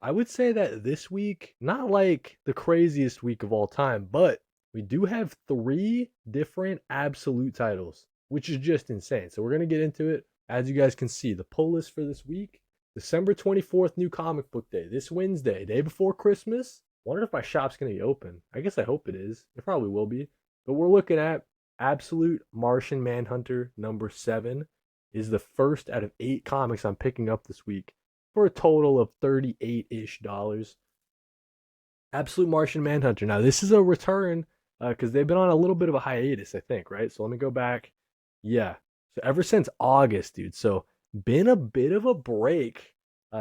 I would say that this week, not like the craziest week of all time, but we do have three different absolute titles, which is just insane. So we're going to get into it. As you guys can see, the pull list for this week, December 24th, new comic book day, this Wednesday, day before Christmas. Wonder if my shop's going to be open. I guess I hope it is. It probably will be. But we're looking at Absolute Martian Manhunter number 7 is the first out of 8 comics I'm picking up this week for a total of 38-ish dollars. Absolute Martian Manhunter. Now, this is a return because they've been on a little bit of a hiatus, I think, right? So let me go back. Yeah. So ever since August, dude. So been a bit of a break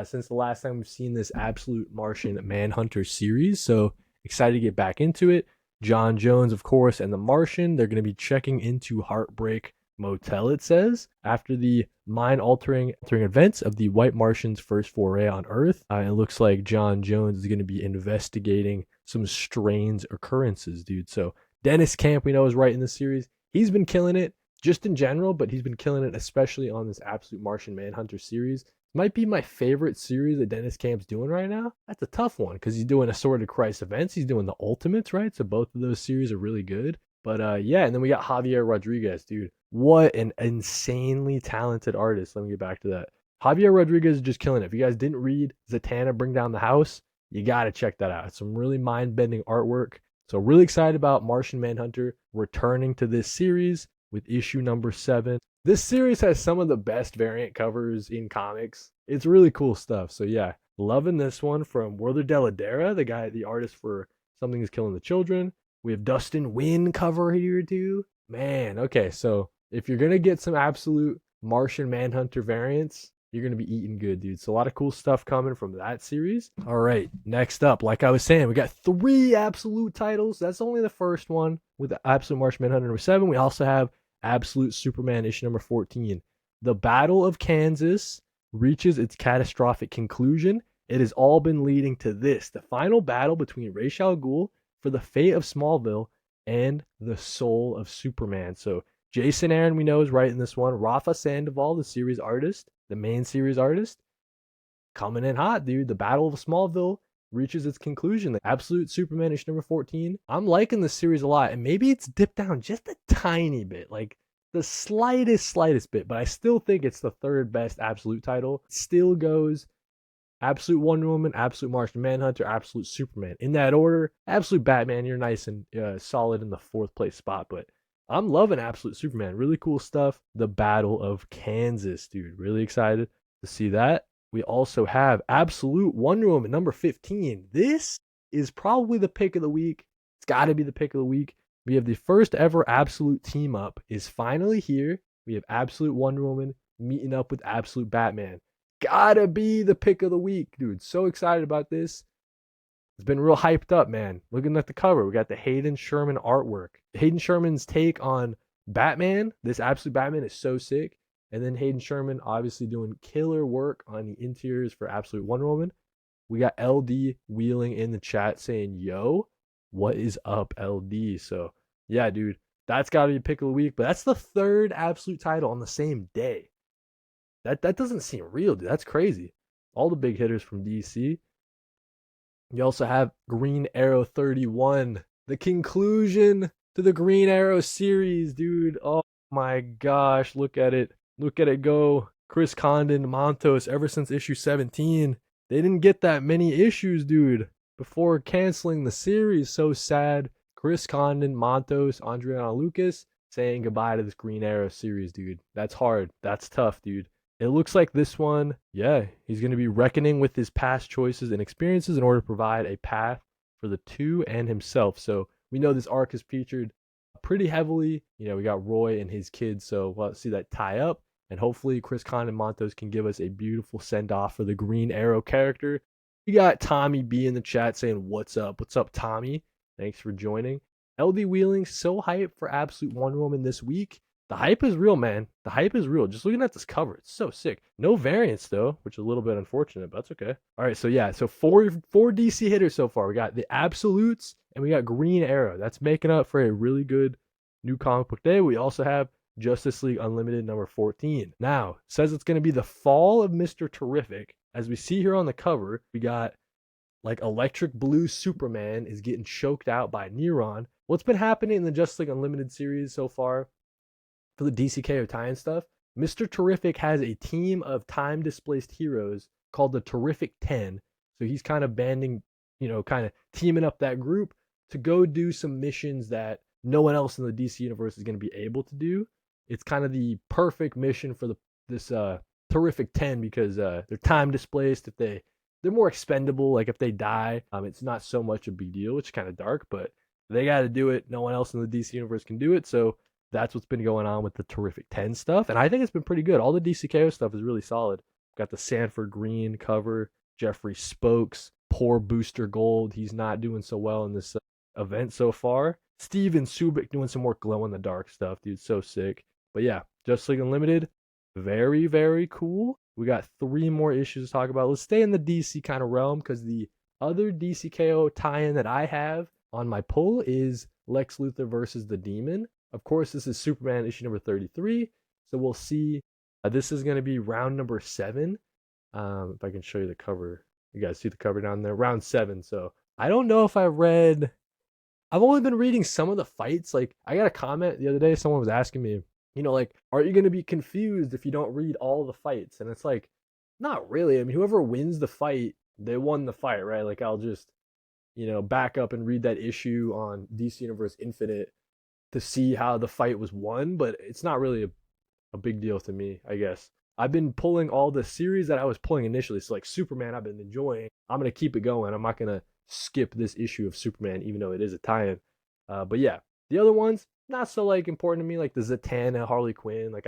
since the last time we've seen this Absolute Martian Manhunter series. So excited to get back into it. John Jones, of course, and the Martian. They're going to be checking into Heartbreak Motel, it says, after the mind altering events of the White Martian's first foray on Earth. It looks like John Jones is going to be investigating some strange occurrences, dude. So Dennis Camp, we know, is writing the series. He's been killing it just in general, but he's been killing it especially on this Absolute Martian Manhunter series. Might be my favorite series that Dennis Camp's doing right now. That's a tough one because he's doing Assorted Christ events. He's doing the Ultimates, right? So both of those series are really good. But yeah, and then we got Javier Rodriguez, dude. What an insanely talented artist. Let me get back to that. Javier Rodriguez is just killing it. If you guys didn't read Zatanna Bring Down the House, you got to check that out. It's some really mind bending artwork. So, really excited about Martian Manhunter returning to this series with issue number 7. This series has some of the best variant covers in comics. It's really cool stuff. So, yeah, loving this one from Werther Dell'Edera, the artist for Something is Killing the Children. We have Dustin Wynn cover here, too. Man, okay, so if you're gonna get some absolute Martian Manhunter variants, you're gonna be eating good, dude. So a lot of cool stuff coming from that series. All right, next up, like I was saying, we got 3 absolute titles. That's only the first one with the Absolute Martian Manhunter number 7. We also have Absolute Superman issue number 14. The Battle of Kansas reaches its catastrophic conclusion. It has all been leading to this, the final battle between Ra's al Ghul for the fate of Smallville and the soul of Superman. So Jason Aaron, we know, is writing this one. Rafa Sandoval, the series artist, the main series artist, coming in hot, dude. The Battle of Smallville reaches its conclusion. The Absolute Superman issue number 14. I'm liking this series a lot, and maybe it's dipped down just a tiny bit, like the slightest bit, but I still think it's the third best Absolute title. It still goes Absolute Wonder Woman, Absolute Martian Manhunter, Absolute Superman. In that order, Absolute Batman, you're nice and solid in the 4th place spot, but I'm loving Absolute Superman. Really cool stuff. The Battle of Kansas, dude. Really excited to see that. We also have Absolute Wonder Woman number 15. This is probably the pick of the week. It's got to be the pick of the week. We have the first ever Absolute team up is finally here. We have Absolute Wonder Woman meeting up with Absolute Batman. Gotta be the pick of the week, dude. So excited about this. It's been real hyped up, man. Looking at the cover, we got the Hayden Sherman artwork. Hayden Sherman's take on Batman, this Absolute Batman, is so sick. And then Hayden Sherman obviously doing killer work on the interiors for Absolute Wonder Woman. We got LD wheeling in the chat saying, yo, what is up, LD? So, yeah, dude, that's got to be pick of the week. But that's the third Absolute title on the same day. That doesn't seem real, dude. That's crazy. All the big hitters from DC. You also have Green Arrow 31, the conclusion to the Green Arrow series, dude. Oh my gosh, look at it. Look at it go. Chris Condon, Montos, ever since issue 17. They didn't get that many issues, dude, before canceling the series. So sad. Chris Condon, Montos, Adriano Lucas saying goodbye to this Green Arrow series, dude. That's hard. That's tough, dude. It looks like this one, yeah, he's going to be reckoning with his past choices and experiences in order to provide a path for the two and himself. So we know this arc is featured pretty heavily. You know, we got Roy and his kids, so we'll see that tie up. And hopefully Chris Khan and Montos can give us a beautiful send-off for the Green Arrow character. You got Tommy B in the chat saying, what's up? What's up, Tommy? Thanks for joining. LD Wheeling, so hyped for Absolute Wonder Woman this week. The hype is real, man. The hype is real. Just looking at this cover, it's so sick. No variants though, which is a little bit unfortunate, but that's okay. All right, so yeah, so four DC hitters so far. We got the Absolutes and we got Green Arrow. That's making up for a really good new comic book day. We also have Justice League Unlimited number 14. Now, says it's going to be the fall of Mr. Terrific. As we see here on the cover, we got like Electric Blue Superman is getting choked out by Neuron. What's been happening in the Justice League Unlimited series so far for the DCKO tie-in stuff? Mr. Terrific has a team of time displaced heroes called the Terrific 10. So he's kind of banding, kind of teaming up that group to go do some missions that no one else in the DC universe is going to be able to do. It's kind of the perfect mission for this Terrific 10 because they're time displaced. If they're more expendable, like if they die, it's not so much a big deal, which is kind of dark, but they got to do it. No one else in the DC universe can do it. So that's what's been going on with the Terrific 10 stuff. And I think it's been pretty good. All the DCKO stuff is really solid. Got the Sanford Green cover, Jeffrey Spokes, poor Booster Gold. He's not doing so well in this event so far. Steven Subic doing some more glow in the dark stuff, dude. So sick. But yeah, Justice League Unlimited, very, very cool. We got 3 more issues to talk about. Let's stay in the DC kind of realm because the other DCKO tie-in that I have on my pull is Lex Luthor versus the Demon. Of course, this is Superman issue number 33. So we'll see. This is going to be round number 7. If I can show you the cover. You guys see the cover down there? Round 7. So I don't know if I've only been reading some of the fights. Like, I got a comment the other day. Someone was asking me, like, are you going to be confused if you don't read all the fights? And it's like, not really. I mean, whoever wins the fight, they won the fight, right? Like, I'll just, back up and read that issue on DC Universe Infinite to see how the fight was won. But it's not really a big deal to me, I guess. I've been pulling all the series that I was pulling initially. So, like, Superman, I've been enjoying. I'm going to keep it going. I'm not going to skip this issue of Superman, even though it is a tie-in. But yeah, the other ones, not so, like, important to me, like the Zatanna, Harley Quinn. Like,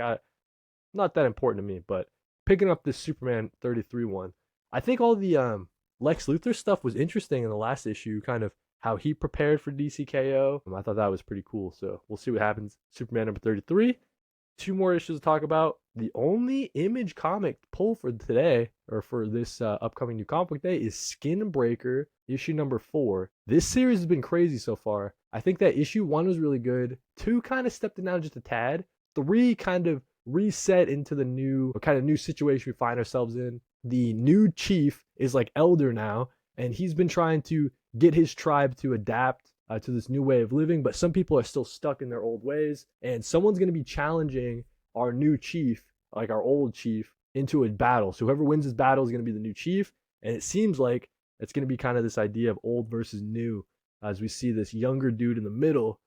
not that important to me. But picking up this Superman 33 one, I think all the Lex Luthor stuff was interesting in the last issue, kind of how he prepared for DCKO. I thought that was pretty cool. So we'll see what happens. Superman number 33. 2 more issues to talk about. The only Image comic pull for today, or for this upcoming new comic book day, is Skinbreaker, issue number 4. This series has been crazy so far. I think that issue 1 was really good. 2 kind of stepped it down just a tad. 3 kind of reset into the new situation we find ourselves in. The new chief is like elder now, and he's been trying to get his tribe to adapt to this new way of living, but some people are still stuck in their old ways, and someone's going to be challenging our new chief, like our old chief, into a battle. So whoever wins this battle is going to be the new chief, and it seems like it's going to be kind of this idea of old versus new, as we see this younger dude in the middle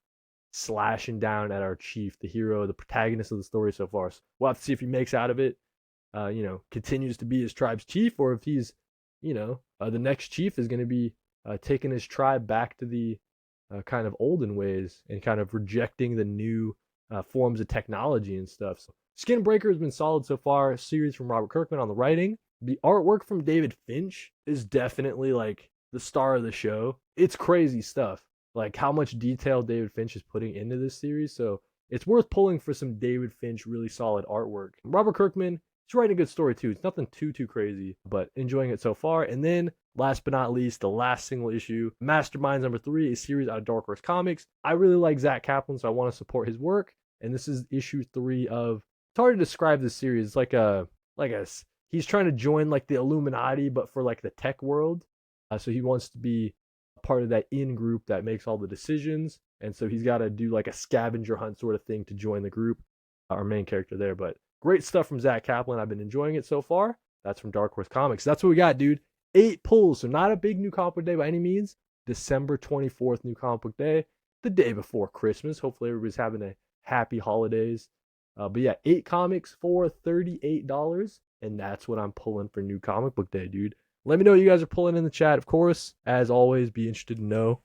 slashing down at our chief, the hero, the protagonist of the story so far. So we'll have to see if he makes out of it, continues to be his tribe's chief, or if he's, the next chief is going to be taking his tribe back to the kind of olden ways and kind of rejecting the new forms of technology and stuff. So Skinbreaker has been solid so far. A series from Robert Kirkman on the writing. The artwork from David Finch is definitely like the star of the show. It's crazy stuff, like how much detail David Finch is putting into this series. So it's worth pulling for some David Finch really solid artwork. Robert Kirkman, he's writing a good story too. It's nothing too crazy, but enjoying it so far. And then last but not least, the last single issue, Masterminds number 3, a series out of Dark Horse Comics. I really like Zach Kaplan, so I want to support his work. And this is issue 3 of, it's hard to describe this series. It's like he's trying to join like the Illuminati, but for like the tech world. So he wants to be part of that in group that makes all the decisions. And so he's got to do like a scavenger hunt sort of thing to join the group, our main character there. But great stuff from Zach Kaplan. I've been enjoying it so far. That's from Dark Horse Comics. That's what we got, dude. 8 pulls, so not a big new comic book day by any means. December 24th, new comic book day, the day before Christmas. Hopefully everybody's having a happy holidays. But yeah, 8 comics for $38, and that's what I'm pulling for new comic book day, dude. Let me know what you guys are pulling in the chat. Of course, as always, be interested to know